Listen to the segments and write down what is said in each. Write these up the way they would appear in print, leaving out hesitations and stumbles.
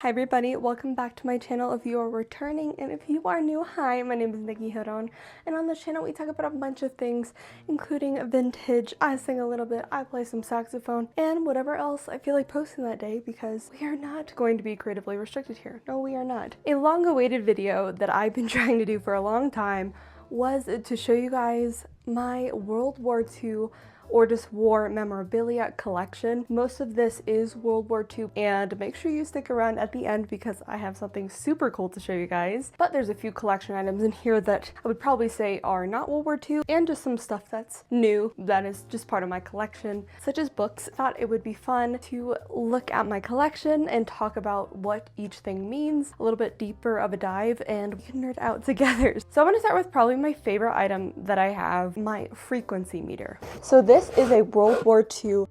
Hi everybody, welcome back to my channel if you are returning, and if you are new, hi, my name is Nikki Hiron, and on this channel we talk about a bunch of things, including vintage, I sing a little bit, I play some saxophone, and whatever else I feel like posting that day, because we are not going to be creatively restricted here. No, we are not. A long-awaited video that I've been trying to do for a long time was to show you guys my World War II or just war memorabilia collection. Most of this is World War II, and make sure you stick around at the end because I have something super cool to show you guys. But there's a few collection items in here that I would probably say are not World War II, and just some stuff that's new that is just part of my collection, such as books. I thought it would be fun to look at my collection and talk about what each thing means, a little bit deeper of a dive, and we can nerd out together. So I'm gonna start with probably my favorite item that I have, my frequency meter. So this is a World War II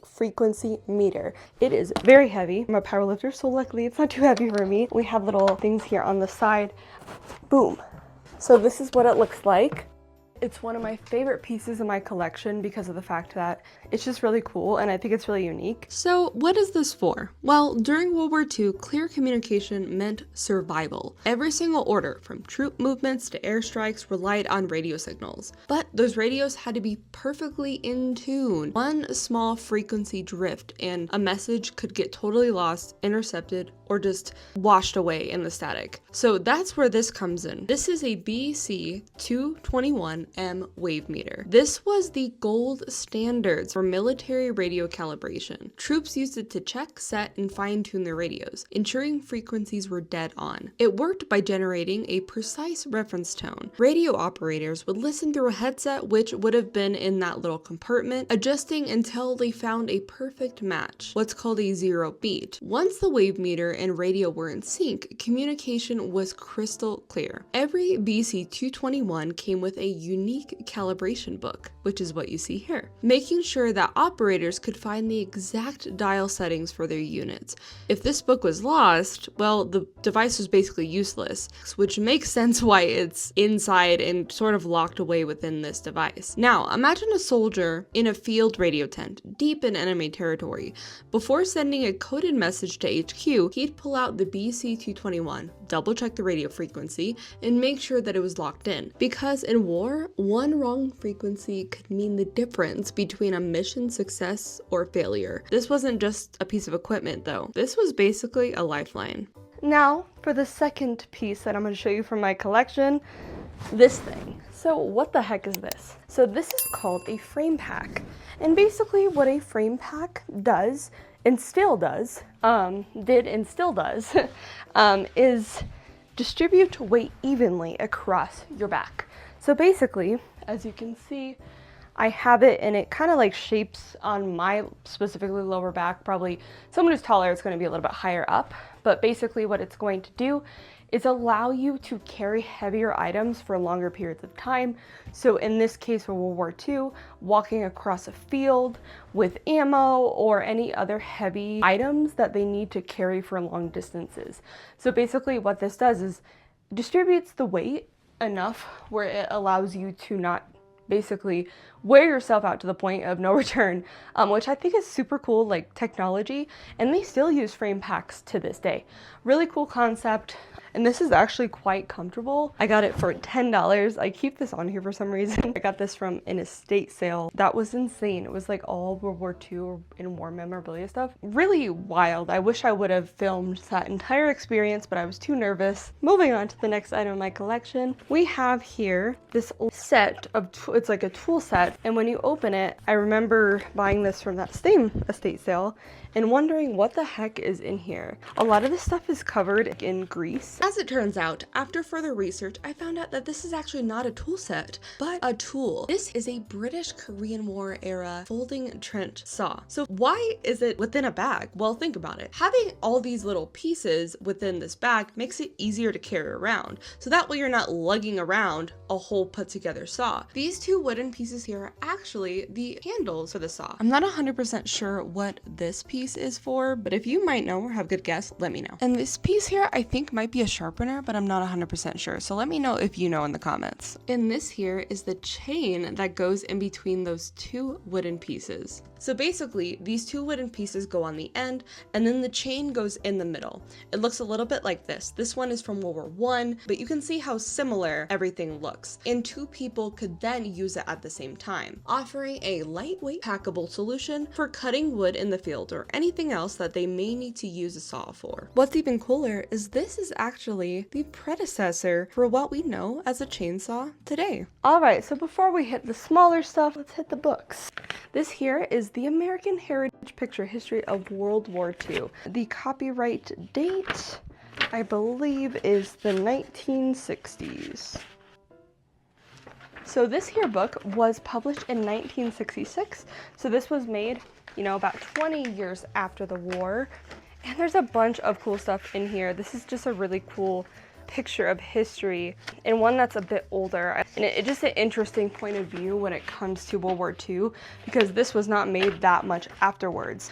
frequency meter. It is very heavy. I'm a powerlifter, so luckily it's not too heavy for me. We have little things here on the side. Boom. So this is what it looks like. It's one of my favorite pieces in my collection because of the fact that it's just really cool and I think it's really unique. So what is this for? Well, during World War II, clear communication meant survival. Every single order, from troop movements to airstrikes, relied on radio signals. But those radios had to be perfectly in tune. One small frequency drift and a message could get totally lost, intercepted, or just washed away in the static. So that's where this comes in. This is a BC 221M wave meter. This was the gold standard for military radio calibration. Troops used it to check, set, and fine-tune their radios, ensuring frequencies were dead on. It worked by generating a precise reference tone. Radio operators would listen through a headset, which would have been in that little compartment, adjusting until they found a perfect match, what's called a zero beat. Once the wave meter and radio were in sync, communication was crystal clear. Every BC 221 came with a unique calibration book, which is what you see here, making sure that operators could find the exact dial settings for their units. If this book was lost, well, the device was basically useless, which makes sense why it's inside and sort of locked away within this device. Now, imagine a soldier in a field radio tent, deep in enemy territory. Before sending a coded message to HQ, he'd pull out the BC 221, double check the radio frequency, and make sure that it was locked in. Because in war, one wrong frequency could mean the difference between a mission success or failure. This wasn't just a piece of equipment though. This was basically a lifeline. Now, for the second piece that I'm going to show you from my collection, this thing. So what the heck is this? So this is called a frame pack. And basically what a frame pack does, and still does, is distribute weight evenly across your back. So basically, as you can see, I have it and it kind of like shapes on my specifically lower back. Probably someone who's taller, it's going to be a little bit higher up, but basically what it's going to do is allow you to carry heavier items for longer periods of time. So in this case for World War II, walking across a field with ammo or any other heavy items that they need to carry for long distances. So basically what this does is distributes the weight enough where it allows you to not basically wear yourself out to the point of no return, which I think is super cool, like technology, and they still use frame packs to this day. Really cool concept. And this is actually quite comfortable. I got it for $10. I keep this on here for some reason. I got this from an estate sale. That was insane. It was like all World War II and war memorabilia stuff. Really wild. I wish I would have filmed that entire experience, but I was too nervous. Moving on to the next item in my collection. We have here this set of, it's like a tool set. And when you open it, I remember buying this from that same estate sale and wondering what the heck is in here. A lot of this stuff is covered in grease. As it turns out, after further research, I found out that this is actually not a tool set, but a tool. This is a British Korean War era folding trench saw. So why is it within a bag? Well, think about it. Having all these little pieces within this bag makes it easier to carry around. So that way you're not lugging around a whole put together saw. These two wooden pieces here are actually the handles for the saw. I'm not 100% sure what this piece piece is for, but if you might know or have a good guess, let me know. And this piece here I think might be a sharpener, but I'm not 100% sure, so let me know if you know in the comments. And this here is the chain that goes in between those two wooden pieces. So basically, these two wooden pieces go on the end, and then the chain goes in the middle. It looks a little bit like this. This one is from World War I, but you can see how similar everything looks. And two people could then use it at the same time, offering a lightweight packable solution for cutting wood in the field or anything else that they may need to use a saw for. What's even cooler is this is actually the predecessor for what we know as a chainsaw today. Alright, so before we hit the smaller stuff, let's hit the books. This here is the American Heritage Picture History of World War II. The copyright date, I believe, is the 1960s. So this here book was published in 1966. So this was made, you know, about 20 years after the war. And there's a bunch of cool stuff in here. This is just a really cool picture of history and one that's a bit older, and it's just an interesting point of view when it comes to World War II, because this was not made that much afterwards.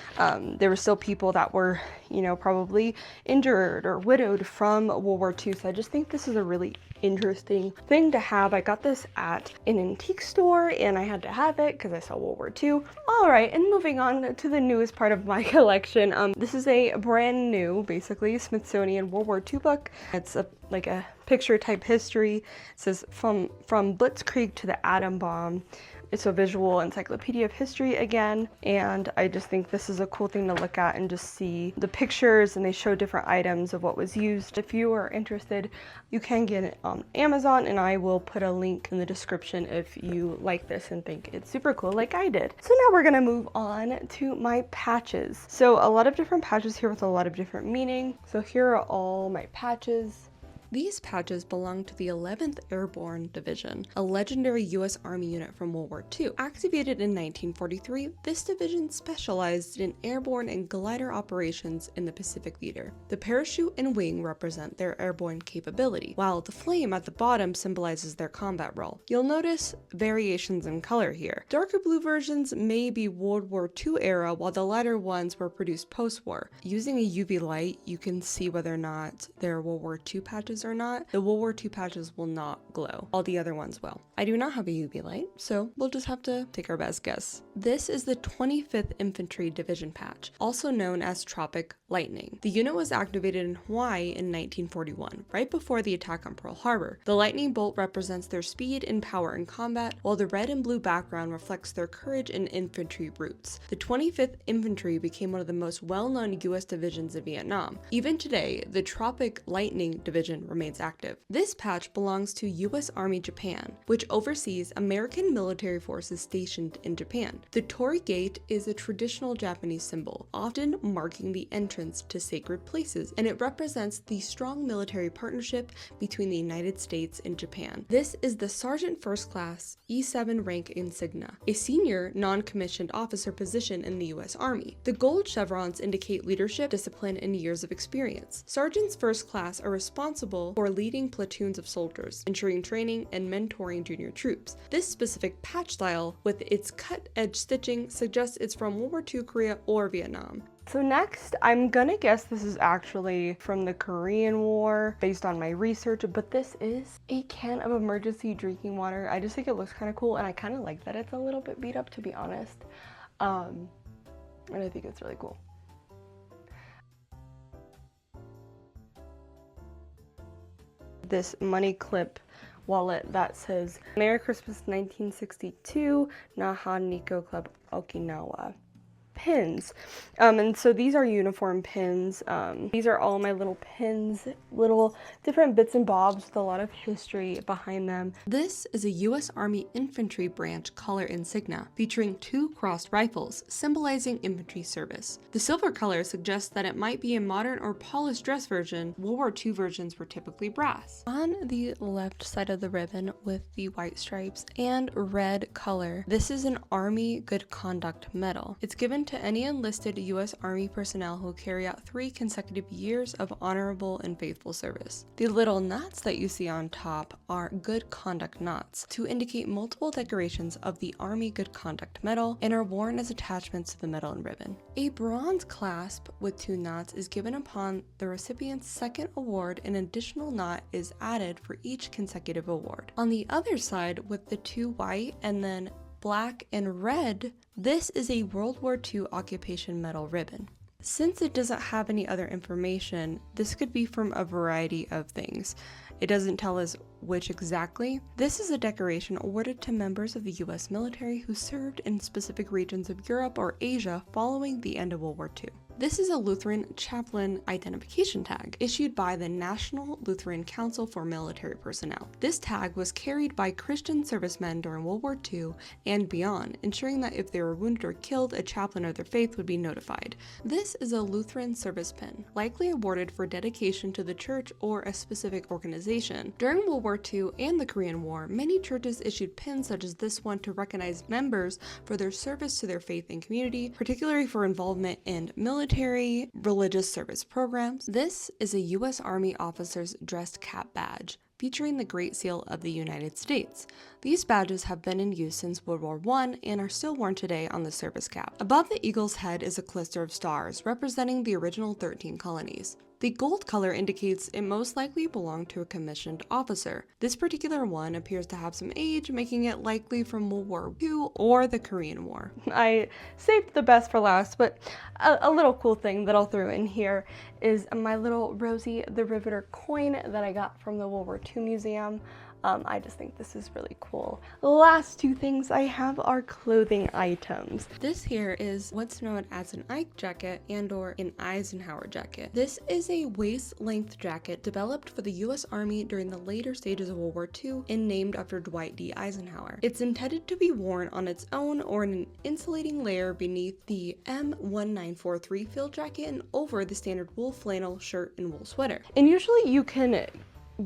There were still people that were, you know, probably injured or widowed from World War II, so I just think this is a really interesting thing to have. I got this at an antique store and I had to have it because I saw World War II. Alright, and moving on to the newest part of my collection. This is a brand new, basically, Smithsonian World War II book. It's like a picture type history. It says from Blitzkrieg to the atom bomb. It's a visual encyclopedia of history again, and I just think this is a cool thing to look at and just see the pictures, and they show different items of what was used. If you are interested, you can get it on Amazon, and I will put a link in the description if you like this and think it's super cool like I did. So now we're gonna move on to my patches. So a lot of different patches here with a lot of different meaning. So here are all my patches. These patches belong to the 11th Airborne Division, a legendary U.S. Army unit from World War II. Activated in 1943, this division specialized in airborne and glider operations in the Pacific Theater. The parachute and wing represent their airborne capability, while the flame at the bottom symbolizes their combat role. You'll notice variations in color here. Darker blue versions may be World War II era, while the lighter ones were produced post-war. Using a UV light, you can see whether or not they're World War II patches or not. The World War II patches will not glow. All the other ones will. I do not have a UV light, so we'll just have to take our best guess. This is the 25th Infantry Division patch, also known as Tropic Lightning. The unit was activated in Hawaii in 1941, right before the attack on Pearl Harbor. The lightning bolt represents their speed and power in combat, while the red and blue background reflects their courage and infantry roots. The 25th Infantry became one of the most well-known U.S. divisions in Vietnam. Even today, the Tropic Lightning Division remains active. This patch belongs to U.S. Army Japan, which oversees American military forces stationed in Japan. The Torii Gate is a traditional Japanese symbol, often marking the entrance to sacred places, and it represents the strong military partnership between the United States and Japan. This is the Sergeant First Class E7 rank insignia, a senior non-commissioned officer position in the U.S. Army. The gold chevrons indicate leadership, discipline, and years of experience. Sergeants First Class are responsible for leading platoons of soldiers, ensuring training and mentoring junior troops. This specific patch style, with its cut-edge stitching, suggests it's from World War II, Korea, or Vietnam. So next, I'm gonna guess this is actually from the Korean War based on my research, but this is a can of emergency drinking water. I just think it looks kind of cool, and I kind of like that it's a little bit beat up, to be honest. And I think it's really cool. This money clip wallet that says Merry Christmas 1962, Naha Nikko Club Okinawa. Pins. And so these are uniform pins. These are all my little pins, little different bits and bobs with a lot of history behind them. This is a U.S. Army Infantry Branch color insignia featuring two crossed rifles, symbolizing infantry service. The silver color suggests that it might be a modern or polished dress version. World War II versions were typically brass. On the left side of the ribbon with the white stripes and red color, this is an Army Good Conduct Medal. It's given to to any enlisted U.S. Army personnel who carry out 3 consecutive years of honorable and faithful service. The little knots that you see on top are Good Conduct knots to indicate multiple decorations of the Army Good Conduct Medal and are worn as attachments to the medal and ribbon. A bronze clasp with 2 knots is given upon the recipient's second award. An additional knot is added for each consecutive award. On the other side, with the 2 white and then black and red, this is a World War II Occupation Medal ribbon. Since it doesn't have any other information, this could be from a variety of things. It doesn't tell us which exactly. This is a decoration awarded to members of the U.S. military who served in specific regions of Europe or Asia following the end of World War II. This is a Lutheran chaplain identification tag issued by the National Lutheran Council for Military Personnel. This tag was carried by Christian servicemen during World War II and beyond, ensuring that if they were wounded or killed, a chaplain of their faith would be notified. This is a Lutheran service pin, likely awarded for dedication to the church or a specific organization. During World War II and the Korean War, many churches issued pins such as this one to recognize members for their service to their faith and community, particularly for involvement in military religious service programs. This is a U.S. Army officer's dress cap badge, featuring the Great Seal of the United States. These badges have been in use since World War I and are still worn today on the service cap. Above the eagle's head is a cluster of stars, representing the original 13 colonies. The gold color indicates it most likely belonged to a commissioned officer. This particular one appears to have some age, making it likely from World War II or the Korean War. I saved the best for last, but a little cool thing that I'll throw in here is my little Rosie the Riveter coin that I got from the World War II Museum. I just think this is really cool. The last 2 things I have are clothing items. This here is what's known as an Ike Jacket and or an Eisenhower jacket. This is a waist-length jacket developed for the U.S. Army during the later stages of World War II and named after Dwight D. Eisenhower. It's intended to be worn on its own or in an insulating layer beneath the M1943 field jacket and over the standard wool flannel shirt and wool sweater. And usually you can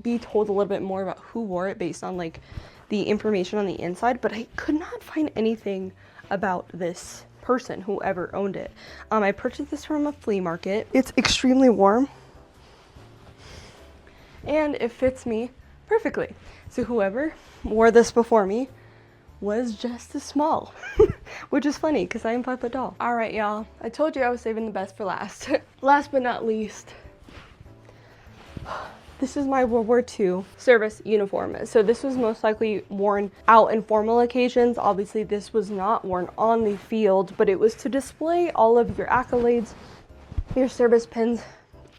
be told a little bit more about who wore it based on like the information on the inside, but I could not find anything about this person, whoever owned it. I purchased this from a flea market. It's extremely warm and it fits me perfectly. So whoever wore this before me was just as small, which is funny because I am 5 foot tall. All right, y'all, I told you I was saving the best for last. Last but not least, this is my World War II service uniform. So this was most likely worn out in formal occasions. Obviously, this was not worn on the field, but it was to display all of your accolades, your service pins,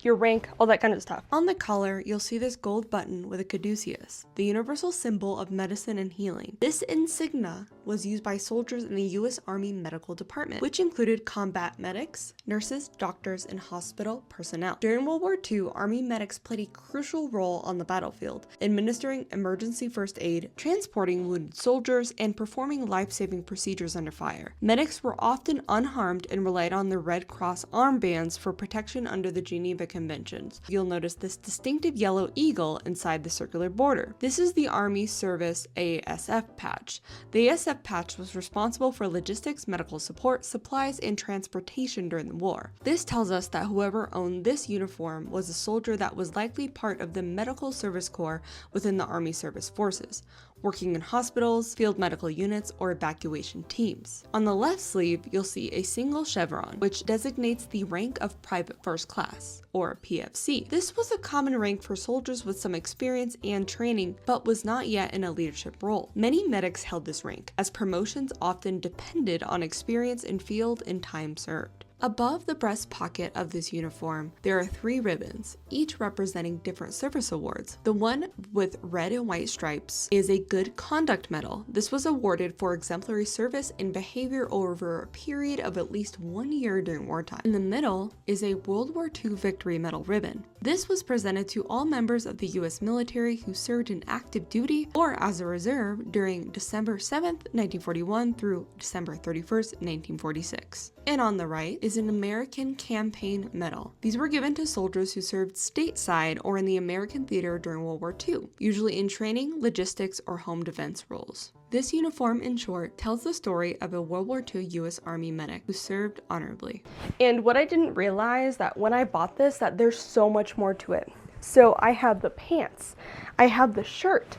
your rank, all that kind of stuff. On the collar, you'll see this gold button with a caduceus, the universal symbol of medicine and healing. This insignia was used by soldiers in the U.S. Army Medical Department, which included combat medics, nurses, doctors, and hospital personnel. During World War II, Army medics played a crucial role on the battlefield, administering emergency first aid, transporting wounded soldiers, and performing life-saving procedures under fire. Medics were often unharmed and relied on their Red Cross armbands for protection under the Geneva Conventions. You'll notice this distinctive yellow eagle inside the circular border. This is the Army Service ASF patch. The ASF patch was responsible for logistics, medical support, supplies, and transportation during the war. This tells us that whoever owned this uniform was a soldier that was likely part of the Medical Service Corps within the Army Service Forces, working in hospitals, field medical units, or evacuation teams. On the left sleeve, you'll see a single chevron, which designates the rank of Private First Class, or PFC. This was a common rank for soldiers with some experience and training, but was not yet in a leadership role. Many medics held this rank, as promotions often depended on experience in field and time served. Above the breast pocket of this uniform, there are 3 ribbons, each representing different service awards. The one with red and white stripes is a Good Conduct Medal. This was awarded for exemplary service and behavior over a period of at least 1 year during wartime. In the middle is a World War II Victory Medal ribbon. This was presented to all members of the U.S. military who served in active duty or as a reserve during December 7th, 1941 through December 31st, 1946. And on the right is an American Campaign Medal. These were given to soldiers who served stateside or in the American theater during World War II, usually in training, logistics, or home defense roles. This uniform, in short, tells the story of a World War II U.S. Army medic who served honorably. And what I didn't realize that when I bought this, that there's so much more to it. So I have the pants, I have the shirt,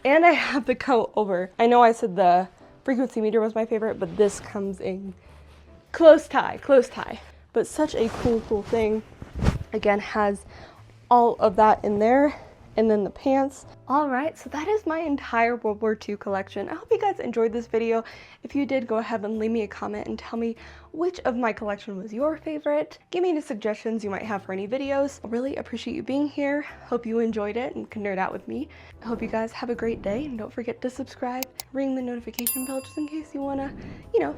and I have the coat over. I know I said the frequency meter was my favorite, but this comes in close tie. But such a cool thing. Again, has all of that in there, and then the pants. All right, so that is my entire World War II collection. I hope you guys enjoyed this video. If you did, go ahead and leave me a comment and tell me which of my collection was your favorite. Give me any suggestions you might have for any videos. I really appreciate you being here. Hope you enjoyed it and can nerd out with me. I hope you guys have a great day, and don't forget to subscribe, ring the notification bell just in case you wanna,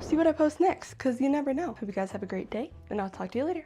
see what I post next, because you never know. Hope you guys have a great day, and I'll talk to you later.